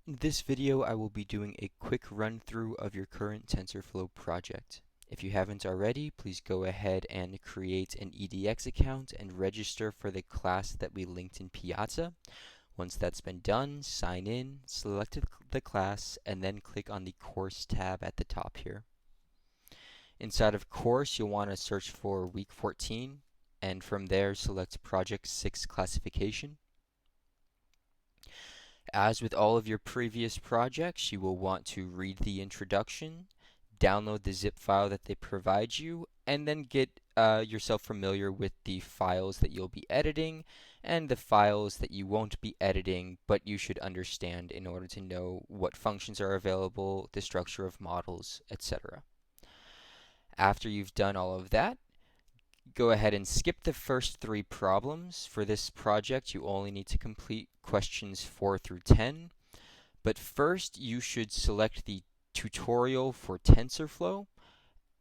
In this video, I will be doing a quick run through of your current TensorFlow project. If you haven't already, please go ahead and create an EDX account and register for the class that we linked in Piazza. Once that's been done, sign in, select the class, and then click on the Course tab at the top here. Inside of Course, you'll want to search for Week 14, and from there, select Project 6 Classification. As with all of your previous projects, you will want to read the introduction, download the zip file that they provide you, and then get yourself familiar with the files that you'll be editing and the files that you won't be editing, but you should understand in order to know what functions are available, the structure of models, etc. After you've done all of that, go ahead and skip the first 3 problems. For this project, you only need to complete questions 4 through 10. But first, you should select the tutorial for TensorFlow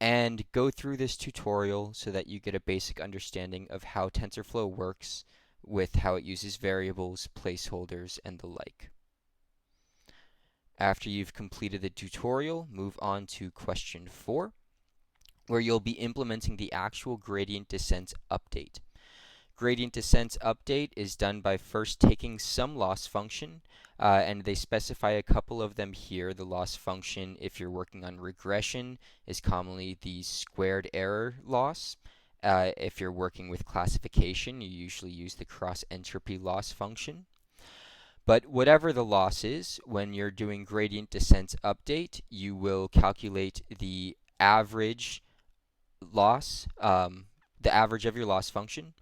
and go through this tutorial so that you get a basic understanding of how TensorFlow works with how it uses variables, placeholders, and the like. After you've completed the tutorial, move on to question 4, where you'll be implementing the actual gradient descent update. Gradient descent update is done by first taking some loss function, and they specify a couple of them here. The loss function, if you're working on regression, is commonly the squared error loss. If you're working with classification, you usually use the cross entropy loss function. But whatever the loss is, when you're doing gradient descent update, you will calculate the average loss, the average of your loss function,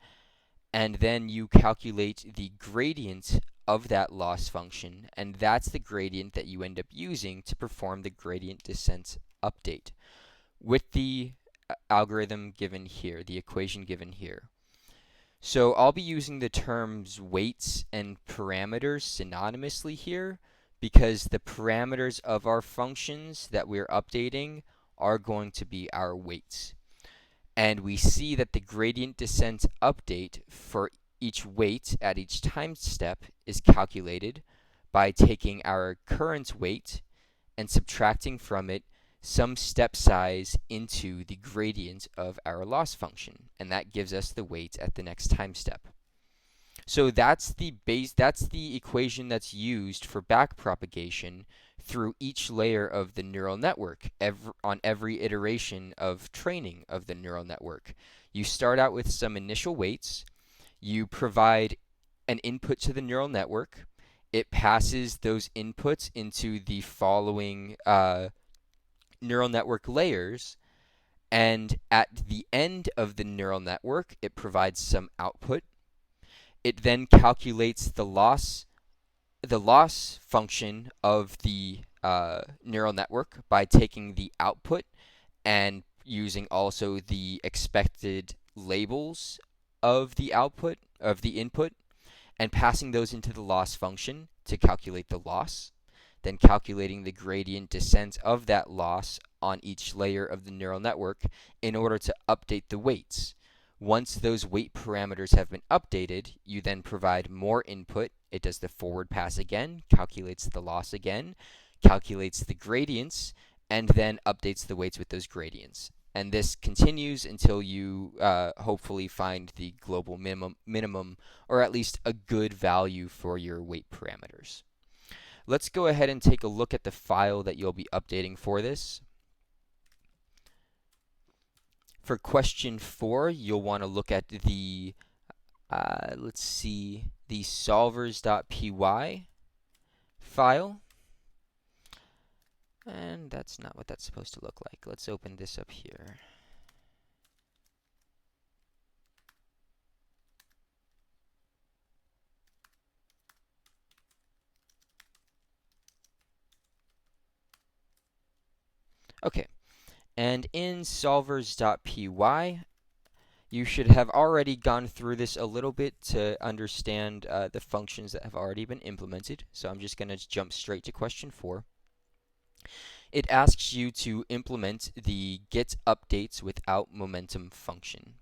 and then you calculate the gradient of that loss function, and that's the gradient that you end up using to perform the gradient descent update with the algorithm given here, the equation given here. So I'll be using the terms weights and parameters synonymously here because the parameters of our functions that we're updating are going to be our weights. And we see that the gradient descent update for each weight at each time step is calculated by taking our current weight and subtracting from it some step size into the gradient of our loss function, and that gives us the weight at the next time step. So that's the equation that's used for backpropagation through each layer of the neural network on every iteration of training of the neural network. You start out with some initial weights, you provide an input to the neural network, it passes those inputs into the following neural network layers, and at the end of the neural network, it provides some output. It then calculates the loss function of the neural network by taking the output and using also the expected labels of the output, of the input, and passing those into the loss function to calculate the loss, then calculating the gradient descent of that loss on each layer of the neural network in order to update the weights. Once those weight parameters have been updated, you then provide more input. It does the forward pass again, calculates the loss again, calculates the gradients, and then updates the weights with those gradients. And this continues until you hopefully find the global minimum, or at least a good value for your weight parameters. Let's go ahead and take a look at the file that you'll be updating for this. For question 4, you'll want to look at the, the solvers.py file. And that's not what that's supposed to look like. Let's open this up here. Okay, and in solvers.py, you should have already gone through this a little bit to understand the functions that have already been implemented. So I'm just going to jump straight to question 4. It asks you to implement the get updates without momentum function.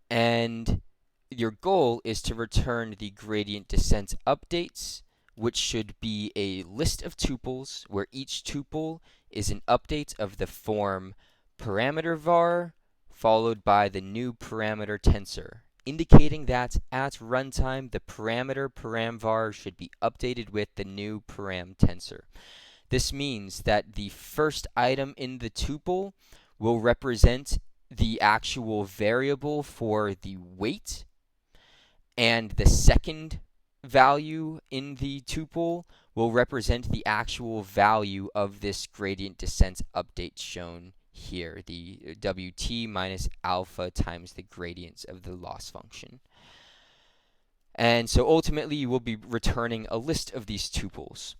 And your goal is to return the gradient descent updates which should be a list of tuples where each tuple is an update of the form parameter var followed by the new parameter tensor, indicating that at runtime the parameter param var should be updated with the new param tensor. This means that the first item in the tuple will represent the actual variable for the weight, and the second value in the tuple will represent the actual value of this gradient descent update shown here, the Wt minus alpha times the gradients of the loss function. And so ultimately you will be returning a list of these tuples.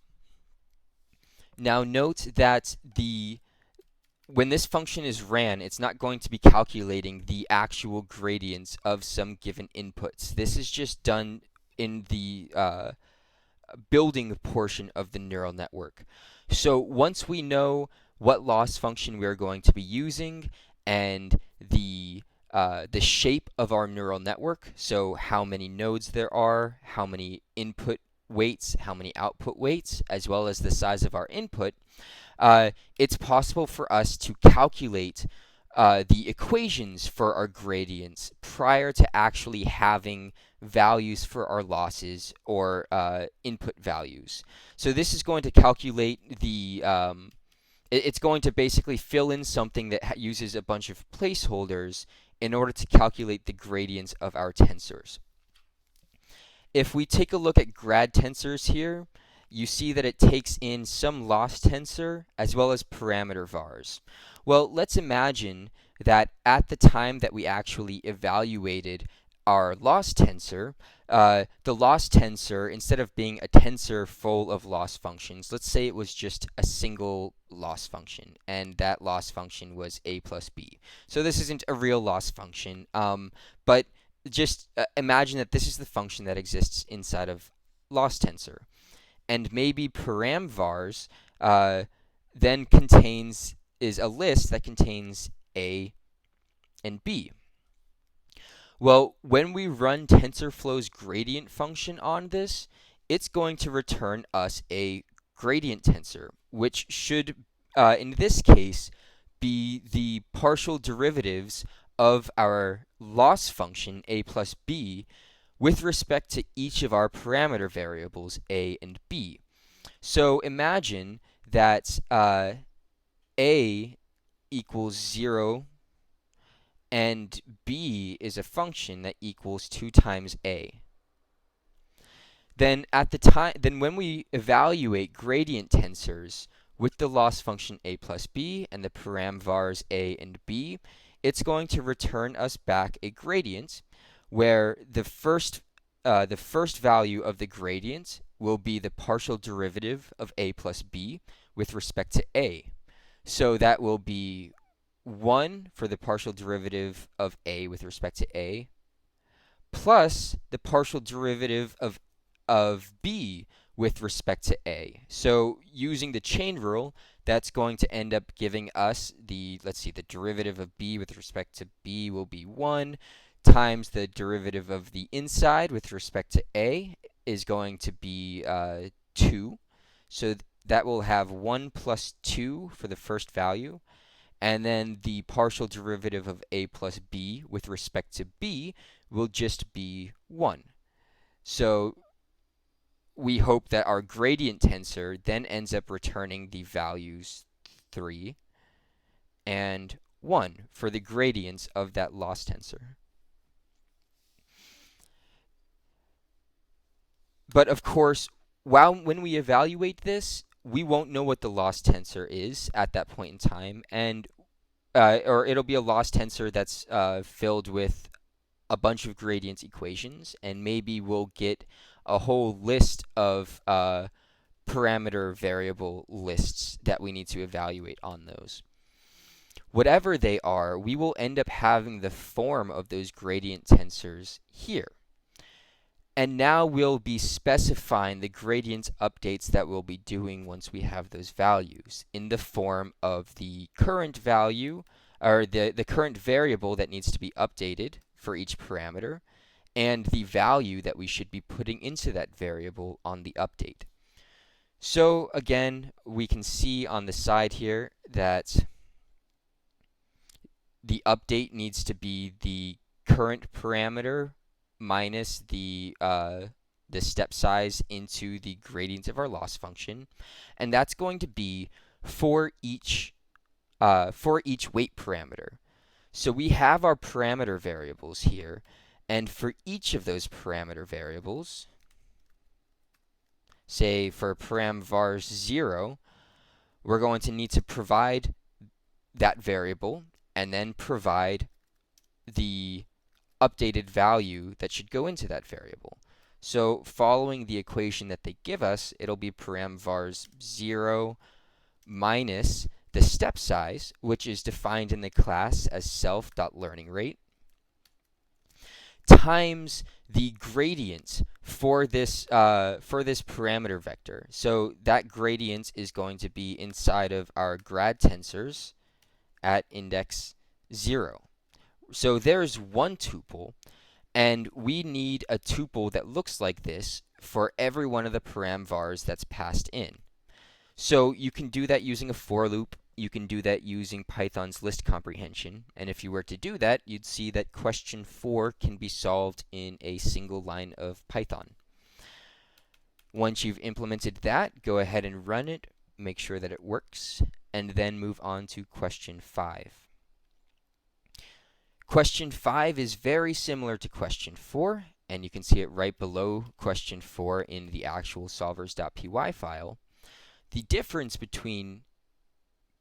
Now note that when this function is ran, it's not going to be calculating the actual gradients of some given inputs. This is just done in the building portion of the neural network. So once we know what loss function we're going to be using and the shape of our neural network, so how many nodes there are, how many input weights, how many output weights, as well as the size of our input, it's possible for us to calculate the equations for our gradients prior to actually having values for our losses or input values. So this is going to calculate the it's going to basically fill in something that uses a bunch of placeholders in order to calculate the gradients of our tensors. If we take a look at grad tensors here, you see that it takes in some loss tensor as well as parameter vars. Well, let's imagine that at the time that we actually evaluated our loss tensor, the loss tensor, instead of being a tensor full of loss functions, let's say it was just a single loss function, and that loss function was a plus b. So this isn't a real loss function, but just imagine that this is the function that exists inside of loss tensor. And maybe param vars then is a list that contains a and b. Well, when we run TensorFlow's gradient function on this, it's going to return us a gradient tensor, which should, in this case, be the partial derivatives of our loss function, a plus b, with respect to each of our parameter variables, a and b. So imagine that a equals 0 and b is a function that equals 2 times a. Then when we evaluate gradient tensors with the loss function a plus b and the param vars a and b, it's going to return us back a gradient where the first value of the gradient will be the partial derivative of a plus b with respect to a. So that will be 1 for the partial derivative of a with respect to a, plus the partial derivative of b with respect to a. So using the chain rule, that's going to end up giving us the derivative of b with respect to b will be 1 times the derivative of the inside with respect to a is going to be 2. So that will have 1 plus 2 for the first value. And then the partial derivative of a plus b with respect to b will just be 1. So we hope that our gradient tensor then ends up returning the values 3 and 1 for the gradients of that loss tensor. But of course, when we evaluate this, we won't know what the loss tensor is at that point in time, and or it'll be a loss tensor that's filled with a bunch of gradient equations, and maybe we'll get a whole list of parameter variable lists that we need to evaluate on those. Whatever they are, we will end up having the form of those gradient tensors here. And now we'll be specifying the gradient updates that we'll be doing once we have those values in the form of the current value, or the current variable that needs to be updated for each parameter, and the value that we should be putting into that variable on the update. So again, we can see on the side here that the update needs to be the current parameter minus the step size into the gradient of our loss function, and that's going to be for each weight parameter. So we have our parameter variables here, and for each of those parameter variables, say for param vars 0, we're going to need to provide that variable and then provide the updated value that should go into that variable. So following the equation that they give us, it'll be param vars 0 minus the step size, which is defined in the class as self.learningRate, times the gradient for this parameter vector. So that gradient is going to be inside of our grad tensors at index 0. So there's one tuple, and we need a tuple that looks like this for every one of the param vars that's passed in. So you can do that using a for loop. You can do that using Python's list comprehension. And if you were to do that, you'd see that question 4 can be solved in a single line of Python. Once you've implemented that, go ahead and run it, make sure that it works, and then move on to question 5. Question 5 is very similar to question 4, and you can see it right below question 4 in the actual solvers.py file. The difference between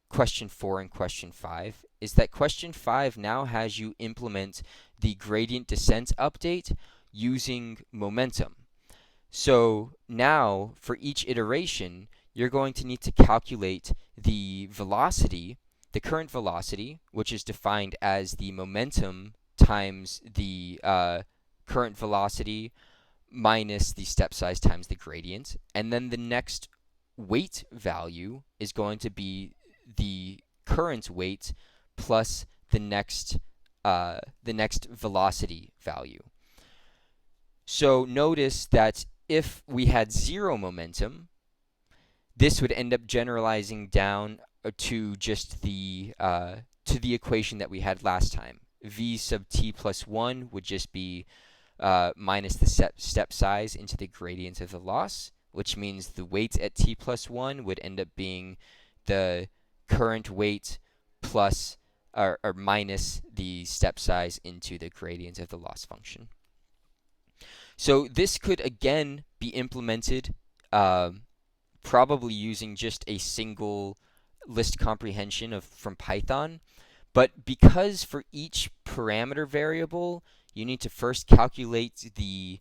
question 4 and question 5 is that question 5 now has you implement the gradient descent update using momentum. So now, for each iteration, you're going to need to calculate the velocity, the current velocity, which is defined as the momentum times the current velocity minus the step size times the gradient. And then the next weight value is going to be the current weight plus the next velocity value. So notice that if we had 0 momentum, this would end up generalizing down to just the equation that we had last time. V sub t plus 1 would just be minus the step size into the gradient of the loss, which means the weight at t plus 1 would end up being the current weight plus or minus the step size into the gradient of the loss function. So this could again be implemented probably using just a single list comprehension from Python, but because for each parameter variable you need to first calculate the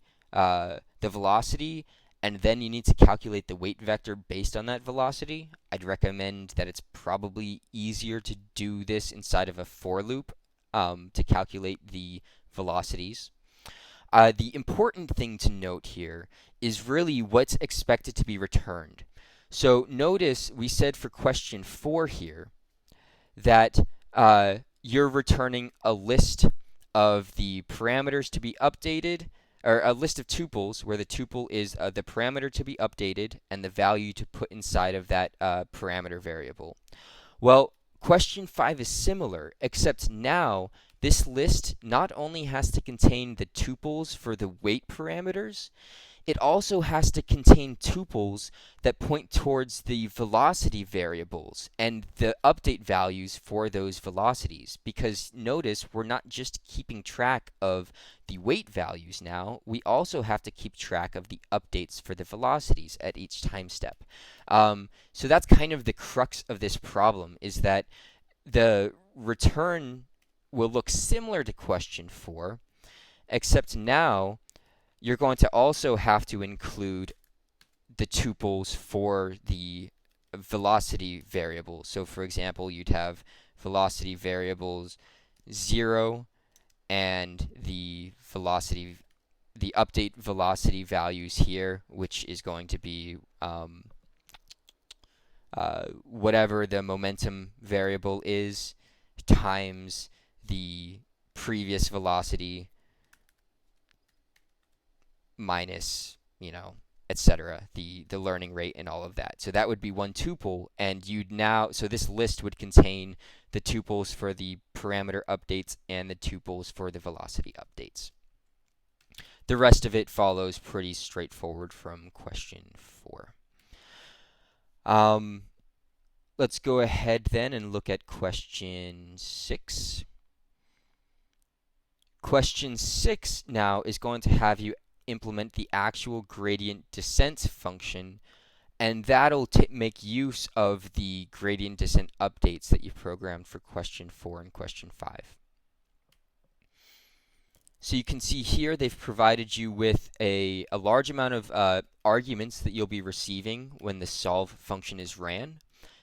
velocity, and then you need to calculate the weight vector based on that velocity, I'd recommend that it's probably easier to do this inside of a for loop to calculate the velocities. The important thing to note here is really what's expected to be returned. So notice we said for question 4 here that you're returning a list of the parameters to be updated, or a list of tuples where the tuple is the parameter to be updated and the value to put inside of that parameter variable. Well, question 5 is similar, except now this list not only has to contain the tuples for the weight parameters, it also has to contain tuples that point towards the velocity variables and the update values for those velocities. Because notice, we're not just keeping track of the weight values now, we also have to keep track of the updates for the velocities at each time step. So that's kind of the crux of this problem, is that the return will look similar to question 4, except now you're going to also have to include the tuples for the velocity variable. So for example, you'd have velocity variables 0 and the update velocity values here, which is going to be whatever the momentum variable is times the previous velocity, minus, etc., the learning rate and all of that. So that would be one tuple, and so this list would contain the tuples for the parameter updates and the tuples for the velocity updates. The rest of it follows pretty straightforward from question 4. Let's go ahead then and look at question 6. Question 6 now is going to have you implement the actual gradient descent function, and that'll make use of the gradient descent updates that you programmed for question 4 and question 5. So you can see here they've provided you with a large amount of arguments that you'll be receiving when the solve function is ran.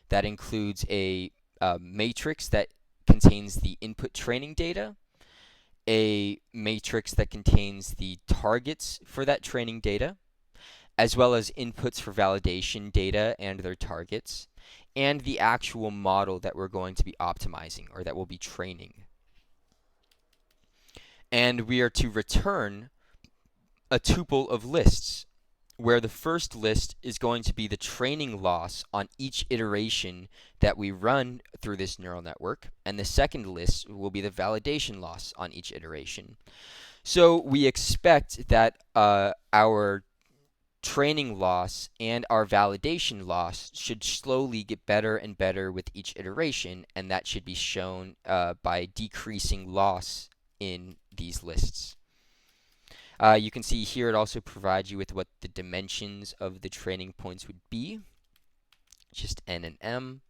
That includes a matrix that contains the input training data, a matrix that contains the targets for that training data, as well as inputs for validation data and their targets, and the actual model that we're going to be optimizing, or that we'll be training. And we are to return a tuple of lists, where the first list is going to be the training loss on each iteration that we run through this neural network, and the second list will be the validation loss on each iteration. So we expect that our training loss and our validation loss should slowly get better and better with each iteration, and that should be shown by decreasing loss in these lists. You can see here it also provides you with what the dimensions of the training points would be, just n and m.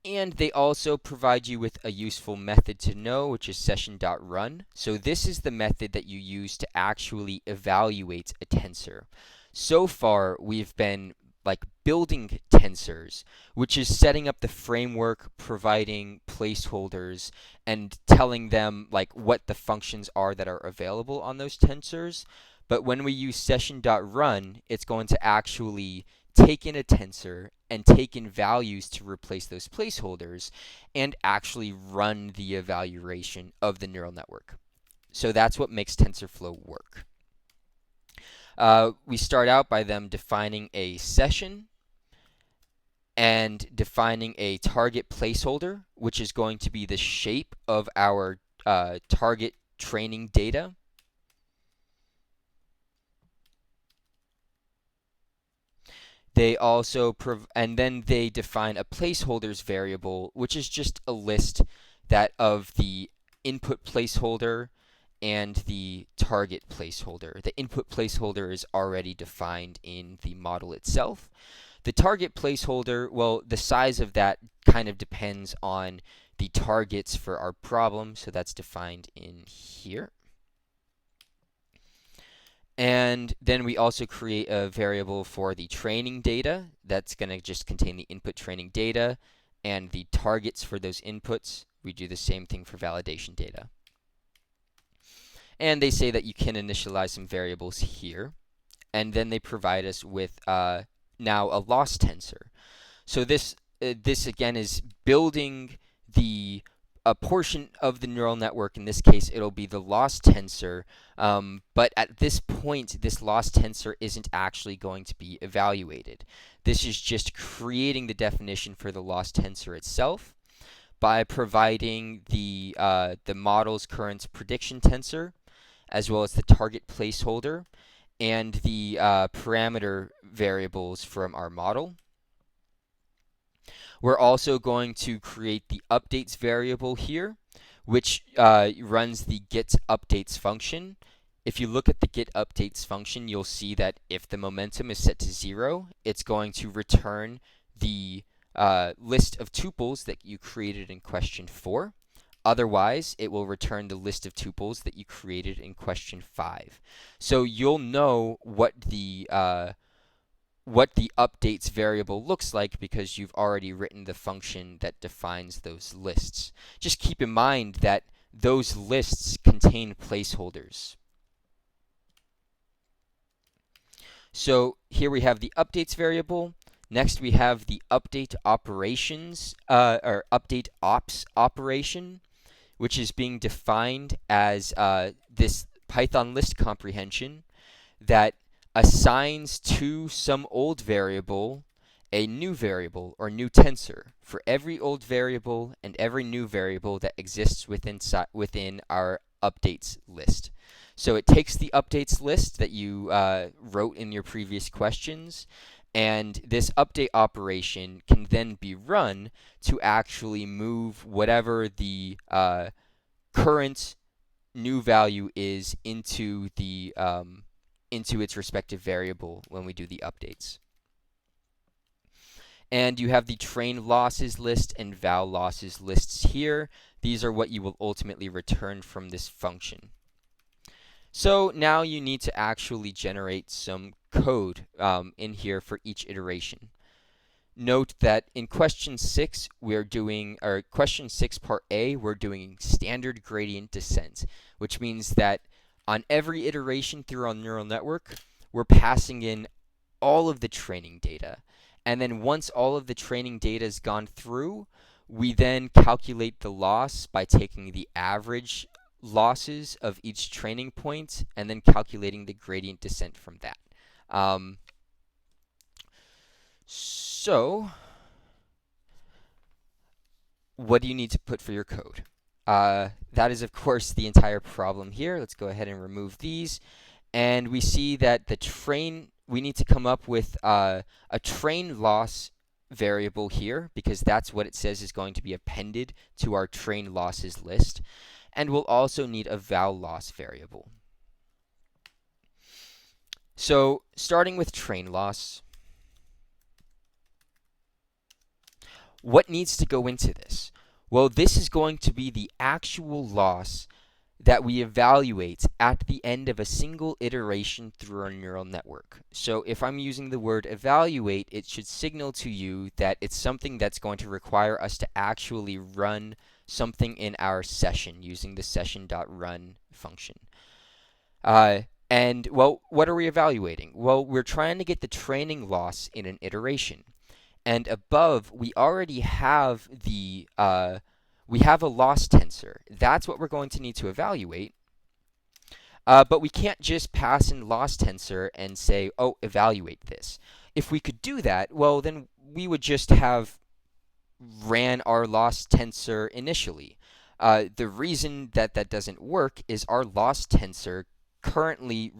And they also provide you with a useful method to know, which is session.run. So this is the method that you use to actually evaluate a tensor. So far, we've been building tensors, which is setting up the framework, providing placeholders, and telling them what the functions are that are available on those tensors. But when we use session.run, it's going to actually take in a tensor and take in values to replace those placeholders and actually run the evaluation of the neural network. So that's what makes TensorFlow work. We start out by them defining a session and defining a target placeholder, which is going to be the shape of our target training data. They also and then they define a placeholders variable, which is just a list of the input placeholder and the target placeholder. The input placeholder is already defined in the model itself. The target placeholder, well, the size of that kind of depends on the targets for our problem, so that's defined in here. And then we also create a variable for the training data that's going to just contain the input training data and the targets for those inputs. We do the same thing for validation data. And they say that you can initialize some variables here. And then they provide us with now a loss tensor. So this again is building a portion of the neural network. In this case, it'll be the loss tensor. But at this point, this loss tensor isn't actually going to be evaluated. This is just creating the definition for the loss tensor itself by providing the model's current prediction tensor, as well as the target placeholder and the parameter variables from our model. We're also going to create the updates variable here, which runs the getUpdates function. If you look at the getUpdates function, you'll see that if the momentum is set to 0, it's going to return the list of tuples that you created in question 4. Otherwise, it will return the list of tuples that you created in question 5. So you'll know what the updates variable looks like because you've already written the function that defines those lists. Just keep in mind that those lists contain placeholders. So here we have the updates variable. Next we have the update operations, or update ops operation, which is being defined as this Python list comprehension. that assigns to some old variable a new variable or new tensor for every old variable and every new variable that exists within our updates list. So it takes the updates list that you wrote in your previous questions, and this update operation can then be run to actually move whatever the current new value is into its respective variable when we do the updates. And you have the train losses list and val losses lists here. These are what you will ultimately return from this function. So now you need to actually generate some code in here for each iteration. Note that in question 6, question 6 part A, we're doing standard gradient descent, which means that on every iteration through our neural network, we're passing in all of the training data. And then once all of the training data has gone through, we then calculate the loss by taking the average losses of each training point and then calculating the gradient descent from that. So, what do you need to put for your code? That is, of course, the entire problem here. Let's go ahead and remove these. And we see that we need to come up with a train loss variable here, because that's what it says is going to be appended to our train losses list. And we'll also need a val loss variable. So starting with train loss, what needs to go into this? Well, this is going to be the actual loss that we evaluate at the end of a single iteration through our neural network. So if I'm using the word evaluate, it should signal to you that it's something that's going to require us to actually run something in our session using the session.run function. And, well, what are we evaluating? Well, we're trying to get the training loss in an iteration. And above, we already have we have a loss tensor. That's what we're going to need to evaluate. But we can't just pass in loss tensor and say, oh, evaluate this. If we could do that, well, then we would just have ran our loss tensor initially. The reason that that doesn't work is our loss tensor currently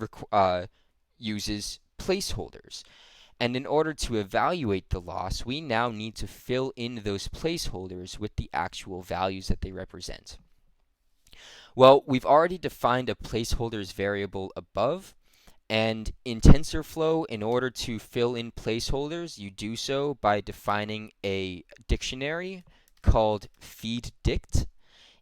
uses placeholders. And in order to evaluate the loss, we now need to fill in those placeholders with the actual values that they represent. Well, we've already defined a placeholders variable above, and in TensorFlow, in order to fill in placeholders, you do so by defining a dictionary called feedDict.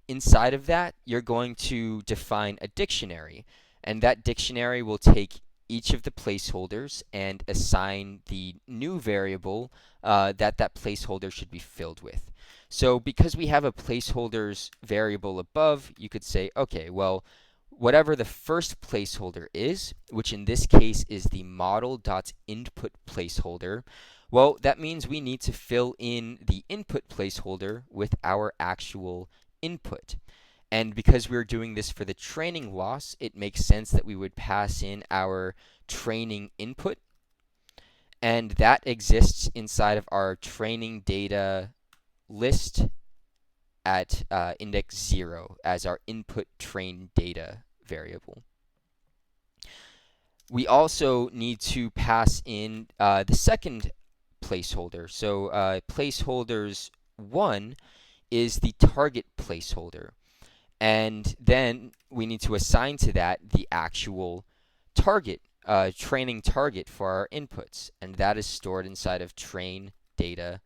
Inside of that, you're going to define a dictionary, and that dictionary will take each of the placeholders and assign the new variable that placeholder should be filled with. So because we have a placeholders variable above, you could say, okay, well, whatever the first placeholder is, which in this case is the model.input placeholder, well, that means we need to fill in the input placeholder with our actual input. And because we're doing this for the training loss, it makes sense that we would pass in our training input. And that exists inside of our training data list at index 0 as our input train data variable. We also need to pass in the second placeholder. So placeholders 1 is the target placeholder. And then we need to assign to that the actual target, training target for our inputs. And that is stored inside of train data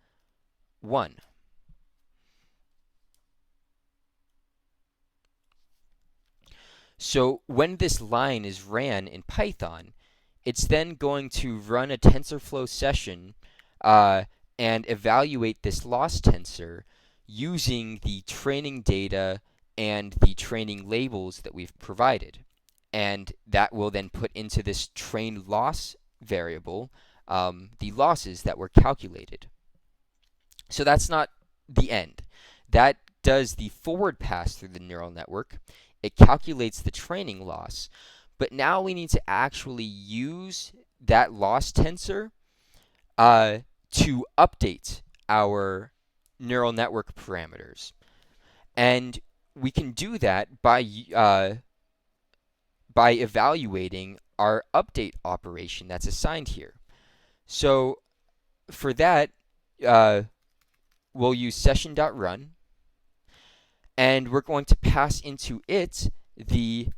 1. So when this line is ran in Python, it's then going to run a TensorFlow session and evaluate this loss tensor using the training data and the training labels that we've provided. And that will then put into this train loss variable the losses that were calculated. So that's not the end. That does the forward pass through the neural network. It calculates the training loss, But now we need to actually use that loss tensor to update our neural network parameters. And we can do that by evaluating our update operation that's assigned here. So for that, we'll use session.run, and we're going to pass into it the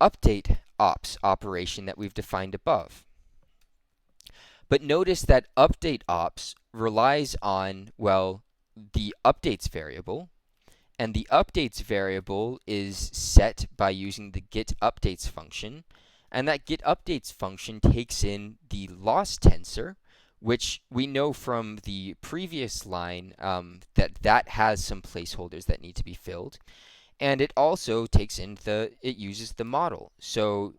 update ops operation that we've defined above. But notice that update ops relies on, well, the updates variable, and the updates variable is set by using the getUpdates function, and that getUpdates function takes in the loss tensor, which we know from the previous line that has some placeholders that need to be filled, and it also takes in it uses the model. So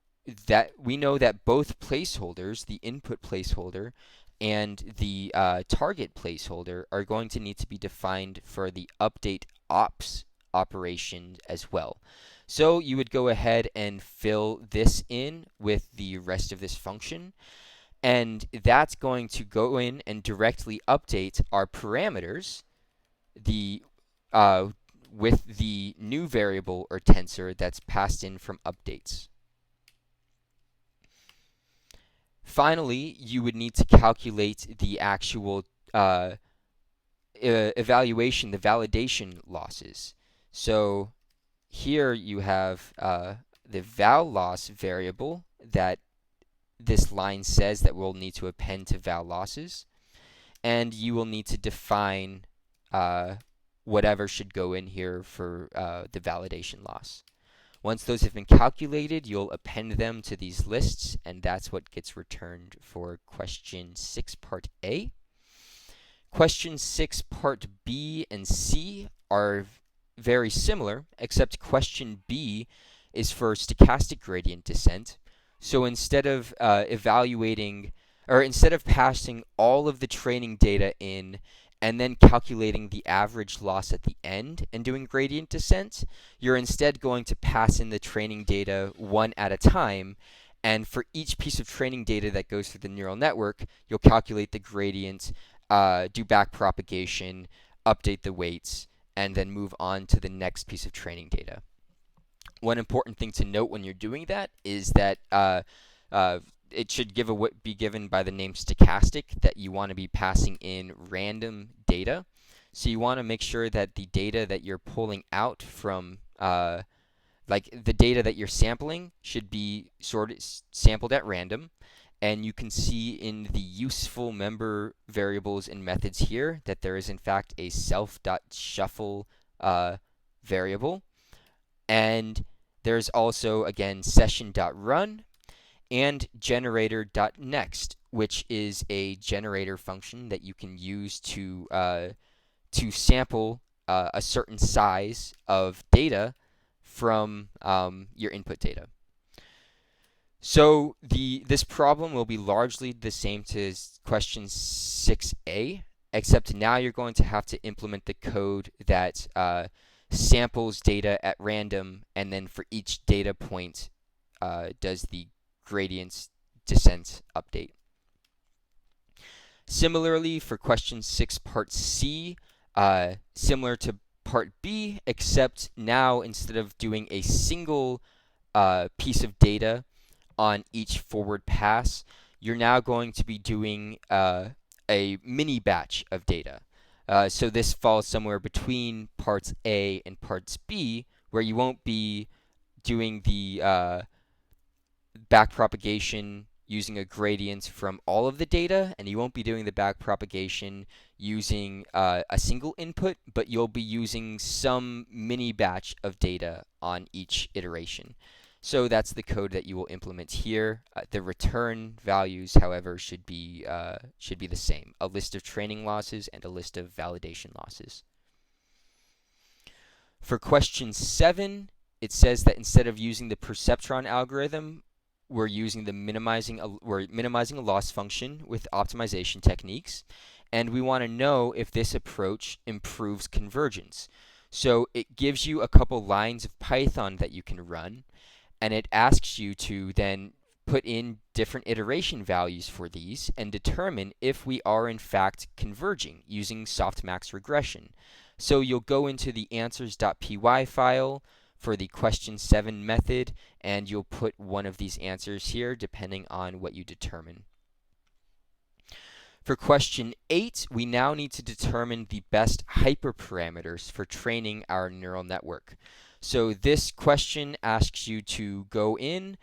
that we know that both placeholders, the input placeholder and the target placeholder, are going to need to be defined for the update ops operation as well. So you would go ahead and fill this in with the rest of this function, and that's going to go in and directly update our parameters with the new variable or tensor that's passed in from updates. Finally, you would need to calculate the actual evaluation, the validation losses. So here you have the val loss variable that this line says that we'll need to append to val losses, and you will need to define whatever should go in here for the validation loss. Once those have been calculated, you'll append them to these lists, and that's what gets returned for question 6, part A. Question 6, part B and C are very similar, except question B is for stochastic gradient descent. So instead of instead of passing all of the training data in and then calculating the average loss at the end and doing gradient descent, you're instead going to pass in the training data one at a time, and for each piece of training data that goes through the neural network, you'll calculate the gradient, do backpropagation, update the weights, and then move on to the next piece of training data. One important thing to note when you're doing that is that it should be given by the name stochastic, that you want to be passing in random data. So you want to make sure that the data that you're pulling out from, like the data that you're sampling, should be sampled at random. And you can see in the useful member variables and methods here that there is in fact a self.shuffle variable. And there's also, again, session.run and generator.next, which is a generator function that you can use to sample a certain size of data from your input data. So this problem will be largely the same to question 6a, except now you're going to have to implement the code that samples data at random, and then for each data point does the gradient descent update. Similarly, for question 6, part C, similar to part B, except now instead of doing a single piece of data on each forward pass, you're now going to be doing a mini batch of data. So this falls somewhere between parts A and parts B, where you won't be doing the backpropagation using a gradient from all of the data, and you won't be doing the backpropagation using a single input, but you'll be using some mini batch of data on each iteration. So that's the code that you will implement here. The return values, however, should be the same: a list of training losses and a list of validation losses. For question 7, it says that instead of using the perceptron algorithm, we're minimizing a loss function with optimization techniques, and we want to know if this approach improves convergence. So it gives you a couple lines of Python that you can run, and it asks you to then put in different iteration values for these and determine if we are in fact converging using softmax regression. So you'll go into the answers.py file for the question 7 method, and you'll put one of these answers here depending on what you determine. For question 8, we now need to determine the best hyperparameters for training our neural network. So this question asks you to go in,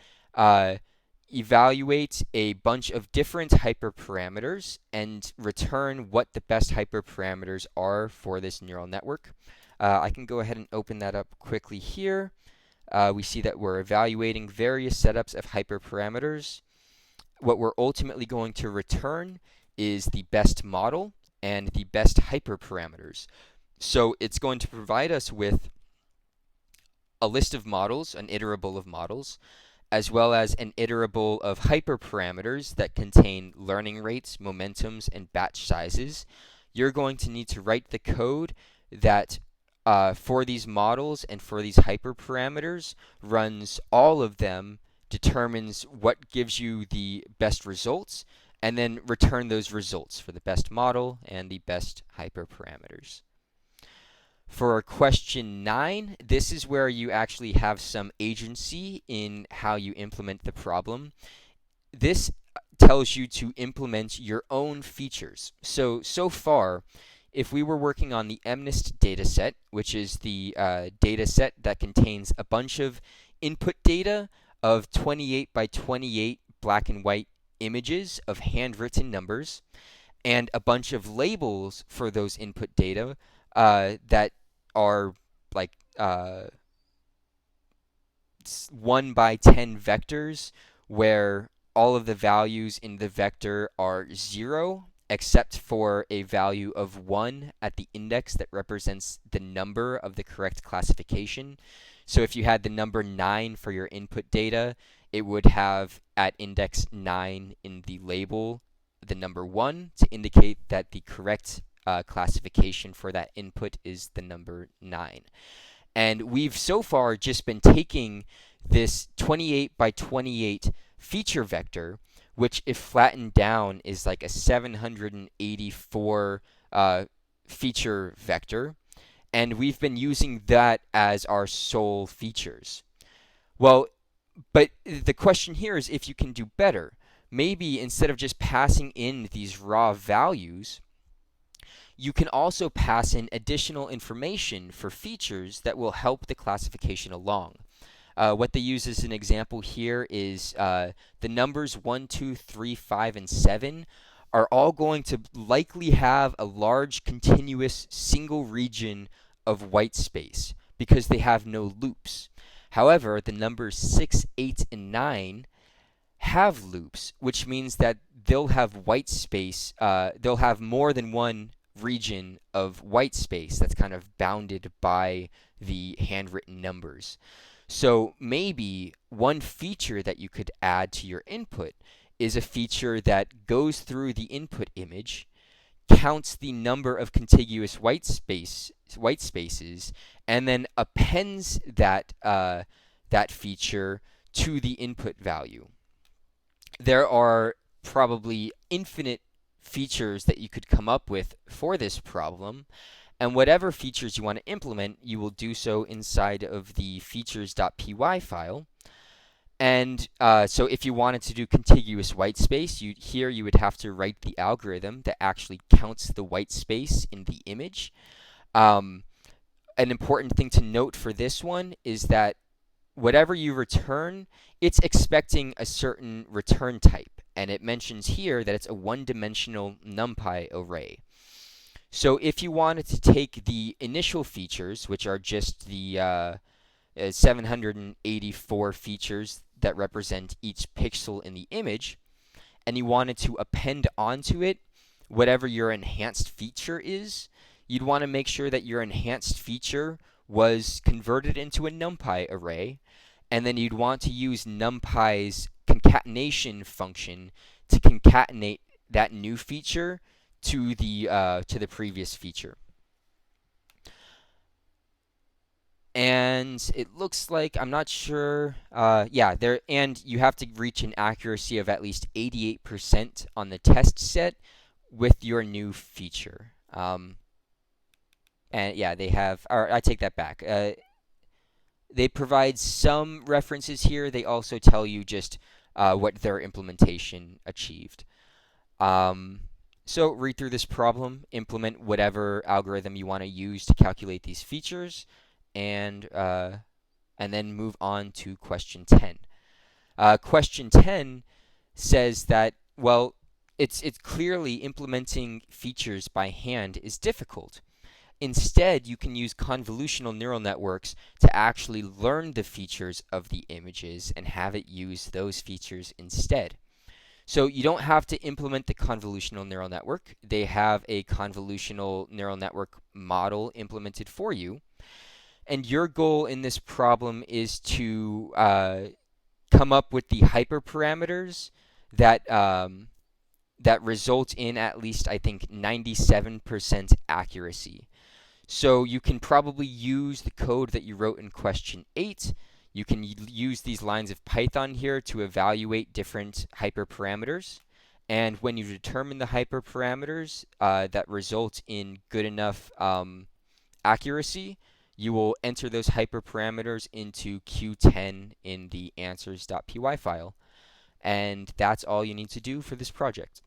evaluate a bunch of different hyperparameters, and return what the best hyperparameters are for this neural network. I can go ahead and open that up quickly here. We see that we're evaluating various setups of hyperparameters. What we're ultimately going to return is the best model and the best hyperparameters. So it's going to provide us with a list of models, an iterable of models, as well as an iterable of hyperparameters that contain learning rates, momentums, and batch sizes. You're going to need to write the code that for these models and for these hyperparameters runs all of them, determines what gives you the best results, and then return those results for the best model and the best hyperparameters. For question 9, this is where you actually have some agency in how you implement the problem. This tells you to implement your own features. So far, if we were working on the MNIST dataset, which is the dataset that contains a bunch of input data of 28 by 28 black and white images of handwritten numbers, and a bunch of labels for those input data that are like 1 by 10 vectors, where all of the values in the vector are 0, except for a value of 1 at the index that represents the number of the correct classification. So if you had the number 9 for your input data, it would have at index 9 in the label the number 1 to indicate that the correct classification for that input is the number 9. And we've so far just been taking this 28 by 28 feature vector, which if flattened down is like a 784 feature vector, and we've been using that as our sole features. Well, but the question here is if you can do better. Maybe instead of just passing in these raw values, you can also pass in additional information for features that will help the classification along. What they use as an example here is the numbers 1, 2, 3, 5, and 7 are all going to likely have a large continuous single region of white space because they have no loops. However, the numbers 6, 8, and 9 have loops, which means that they'll have white space, they'll have more than one region of white space that's kind of bounded by the handwritten numbers. So maybe one feature that you could add to your input is a feature that goes through the input image, counts the number of contiguous white spaces, and then appends that feature to the input value. There are probably infinite features that you could come up with for this problem, and whatever features you want to implement, you will do so inside of the features.py file. And so if you wanted to do contiguous white space, here you would have to write the algorithm that actually counts the white space in the image. An important thing to note for this one is that whatever you return, it's expecting a certain return type. And it mentions here that it's a one-dimensional NumPy array. So if you wanted to take the initial features, which are just the 784 features that represent each pixel in the image, and you wanted to append onto it whatever your enhanced feature is, you'd want to make sure that your enhanced feature was converted into a NumPy array, and then you'd want to use NumPy's concatenation function to concatenate that new feature to the previous feature. And it looks like, I'm not sure, yeah, and you have to reach an accuracy of at least 88% on the test set with your new feature. And yeah, they have, or I take that back. They provide some references here. They also tell you just what their implementation achieved. Um, so read through this problem, implement whatever algorithm you want to use to calculate these features, and then move on to question 10. Question 10 says that, well, it's clearly implementing features by hand is difficult. Instead, you can use convolutional neural networks to actually learn the features of the images and have it use those features instead. So you don't have to implement the convolutional neural network. They have a convolutional neural network model implemented for you. And your goal in this problem is to come up with the hyperparameters that result in at least, I think, 97% accuracy. So you can probably use the code that you wrote in question 8. You can use these lines of Python here to evaluate different hyperparameters. And when you determine the hyperparameters that result in good enough accuracy, you will enter those hyperparameters into Q10 in the answers.py file. And that's all you need to do for this project.